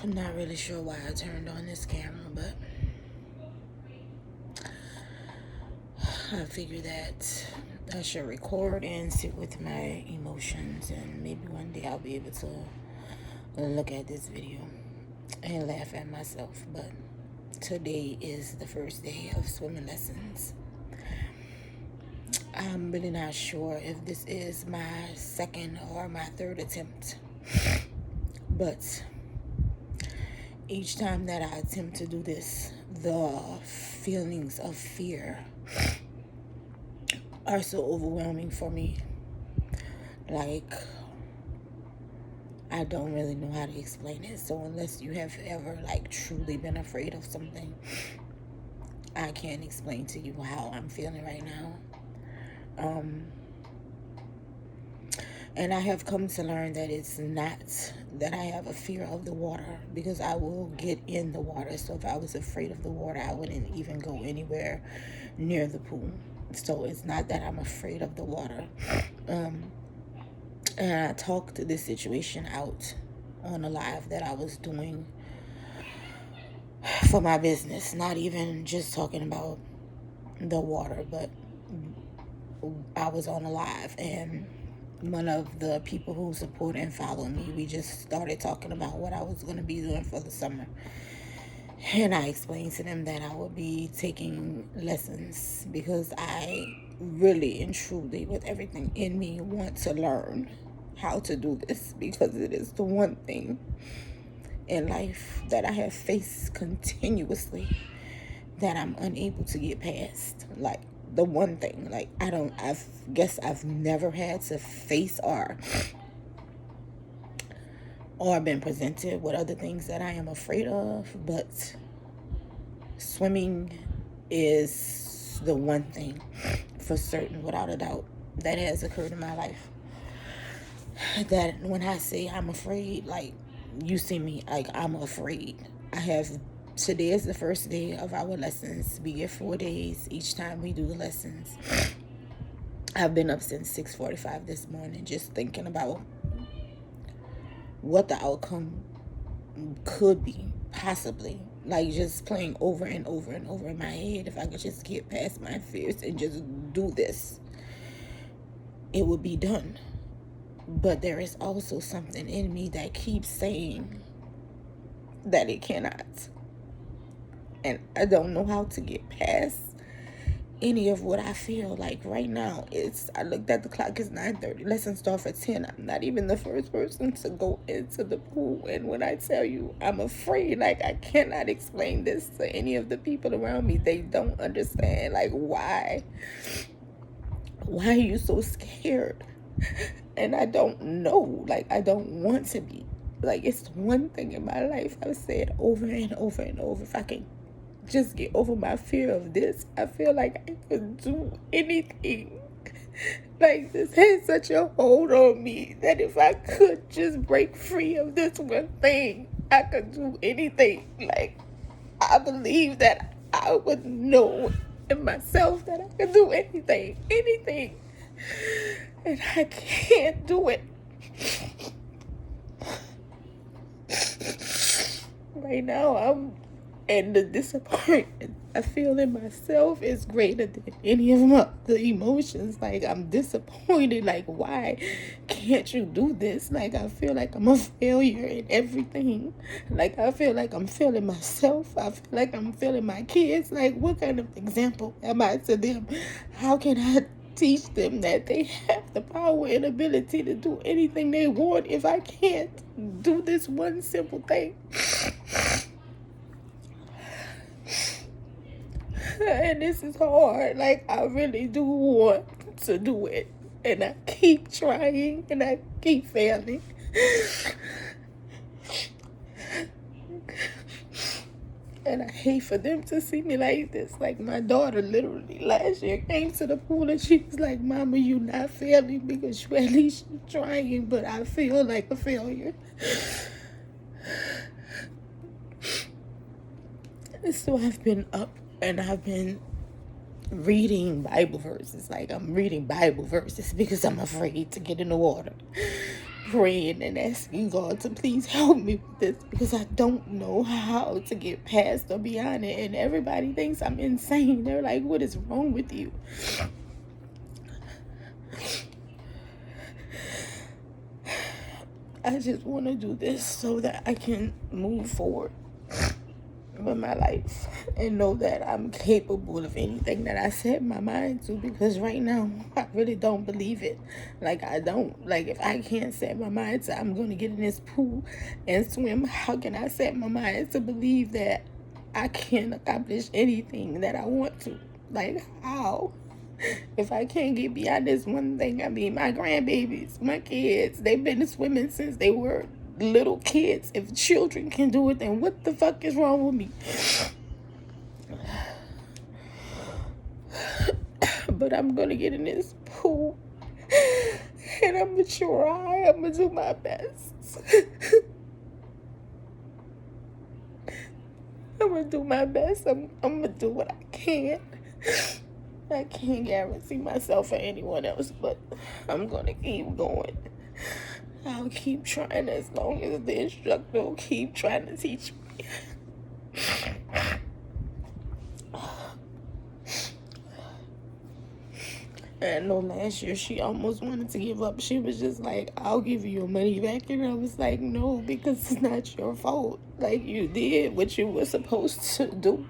I'm not really sure why I turned on this camera, but I figured that I should record and sit with my emotions, and maybe one day I'll be able to look at this video and laugh at myself. But today is the first day of swimming lessons. I'm really not sure if this is my second or my third attempt, but each time that I attempt to do this, the feelings of fear are so overwhelming for me. Like, I don't really know how to explain it. So unless you have ever truly been afraid of something, I can't explain to you how I'm feeling right now. And I have come to learn that it's not that I have a fear of the water, because I will get in the water. So if I was afraid of the water, I wouldn't even go anywhere near the pool. So it's not that I'm afraid of the water. And I talked this situation out on a live that I was doing for my business. Not even just talking about the water, but I was on a live, and one of the people who support and follow me, we just started talking about what I was going to be doing for the summer. And I explained to them that I would be taking lessons because I really and truly, with everything in me, want to learn how to do this, because it is the one thing in life that I have faced continuously that I'm unable to get past. Like, the one thing, I guess I've never had to face or been presented with other things that I am afraid of, but swimming is the one thing for certain, without a doubt, that has occurred in my life. That when I say I'm afraid, you see me, I'm afraid. Today is the first day of our lessons. We get 4 days each time we do the lessons. I've been up since 6:45 this morning just thinking about what the outcome could be, possibly. Just playing over and over and over in my head. If I could just get past my fears and just do this, it would be done. But there is also something in me that keeps saying that it cannot. And I don't know how to get past any of what I feel like right now. I looked at the clock, it's 9:30. Lessons start at 10. I'm not even the first person to go into the pool. And when I tell you I'm afraid, I cannot explain this to any of the people around me. They don't understand. Why? Why are you so scared? And I don't know. I don't want to be. It's one thing in my life I've said over and over and over. If I can just get over my fear of this, I feel like I could do anything. This has such a hold on me that if I could just break free of this one thing, I could do anything. I believe that I would know in myself that I could do anything. And I can't do it. Right now, and the disappointment I feel in myself is greater than any of the emotions. I'm disappointed. Why can't you do this? I feel like I'm a failure in everything. I feel like I'm failing myself. I feel like I'm failing my kids. What kind of example am I to them? How can I teach them that they have the power and ability to do anything they want if I can't do this one simple thing? And this is hard. I really do want to do it. And I keep trying and I keep failing. And I hate for them to see me like this. My daughter literally last year came to the pool and she was like, "Mama, you not failing because you at least trying, but I feel like a failure." So I've been up and I've been reading Bible verses. I'm reading Bible verses because I'm afraid to get in the water. praying and asking God to please help me with this, because I don't know how to get past or beyond it. And everybody thinks I'm insane. They're like, what is wrong with you? I just want to do this so that I can move forward with my life and know that I'm capable of anything that I set my mind to, because right now I really don't believe it. Like, I don't. Like, if I can't set my mind to I'm going to get in this pool and swim, how can I set my mind to believe that I can accomplish anything that I want to? Like, how? If I can't get beyond this one thing, I mean, my grandbabies, my kids, they've been swimming since they were little kids. If children can do it, then what the fuck is wrong with me? But I'm gonna get in this pool, and I'm gonna try. I'm gonna do my best. I'm gonna do my best. I'm gonna do what I can. I can't guarantee myself or anyone else, but I'm gonna keep going. I'll keep trying as long as the instructor will keep trying to teach me. And I know last year she almost wanted to give up. She was just like, I'll give you your money back. And I was like, no, because it's not your fault. Like, you did what you were supposed to do.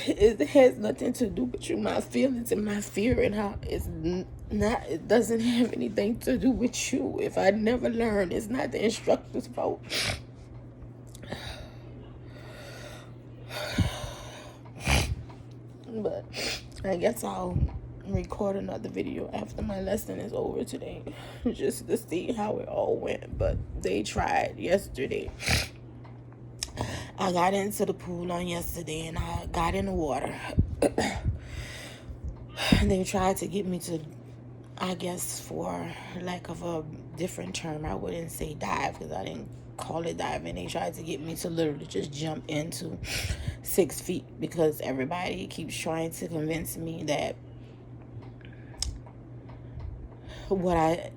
It has nothing to do with you. My feelings and my fear and how it's not, it doesn't have anything to do with you. If I never learn, it's not the instructor's fault. But I guess I'll record another video after my lesson is over today, just to see how it all went. But they tried yesterday. I got into the pool on yesterday and I got in the water. They tried to get me to, I guess, for lack of a different term, I wouldn't say dive, because I didn't call it diving. They tried to get me to literally just jump into 6 feet, because everybody keeps trying to convince me that what I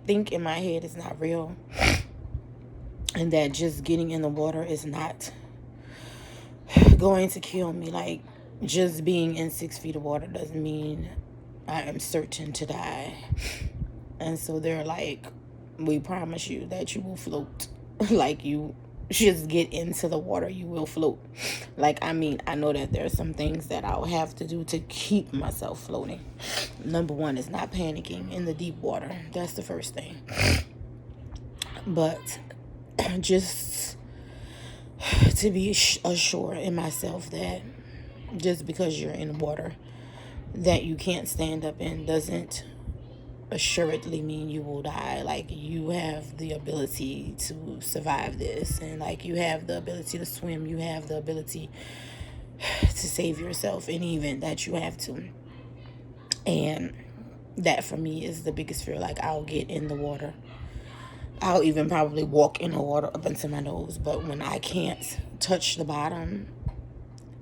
think in my head is not real, and that just getting in the water is not going to kill me. Like, just being in 6 feet of water doesn't mean I am certain to die. And so they're like, we promise you that you will float. Like, you just get into the water, you will float. Like, I mean, I know that there are some things that I'll have to do to keep myself floating. Number one is not panicking in the deep water. That's the first thing. But just to be assured in myself that just because you're in water that you can't stand up in doesn't assuredly mean you will die. Like, you have the ability to survive this, and like, you have the ability to swim, you have the ability to save yourself in the event that you have to. And that for me is the biggest fear. Like, I'll get in the water, I'll even probably walk in the water up into my nose, but when I can't touch the bottom,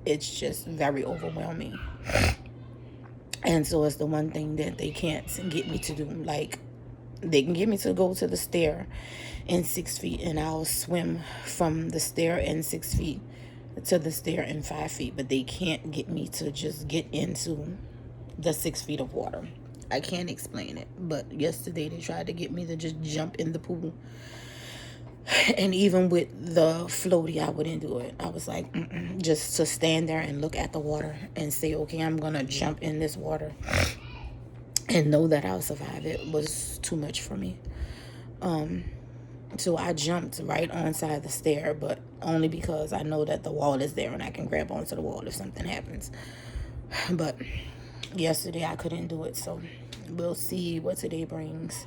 it's just very overwhelming. And so it's the one thing that they can't get me to do. Like, they can get me to go to the stair in 6 feet, and I'll swim from the stair in 6 feet to the stair in 5 feet, but they can't get me to just get into the 6 feet of water. I can't explain it, but yesterday they tried to get me to just jump in the pool. And even with the floaty, I wouldn't do it. I was like, just to stand there and look at the water and say, okay, I'm going to jump in this water and know that I'll survive it was too much for me. So I jumped right onside the stair, but only because I know that the wall is there and I can grab onto the wall if something happens. But yesterday I couldn't do it, so we'll see what today brings.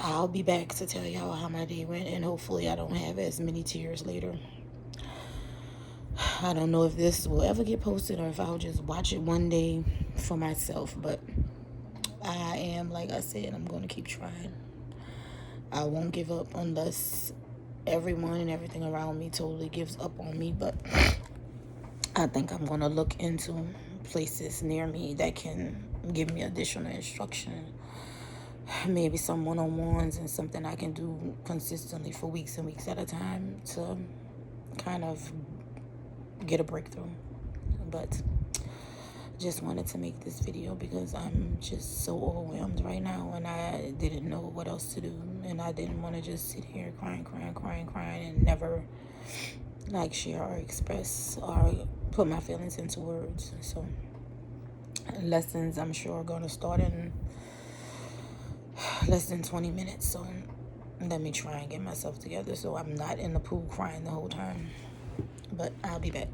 I'll be back to tell y'all how my day went, and hopefully I don't have as many tears later. I don't know if this will ever get posted or if I'll just watch it one day for myself, but I am, like I said, I'm going to keep trying. I won't give up unless everyone and everything around me totally gives up on me, but I think I'm going to look into places near me that can give me additional instruction maybe some one-on-ones and something I can do consistently for weeks and weeks at a time to kind of get a breakthrough. But just wanted to make this video because I'm just so overwhelmed right now, and I didn't know what else to do, and I didn't want to just sit here crying and never like share or express or put my feelings into words. So lessons, I'm sure, are going to start in less than 20 minutes. So let me try and get myself together so I'm not in the pool crying the whole time. But I'll be back.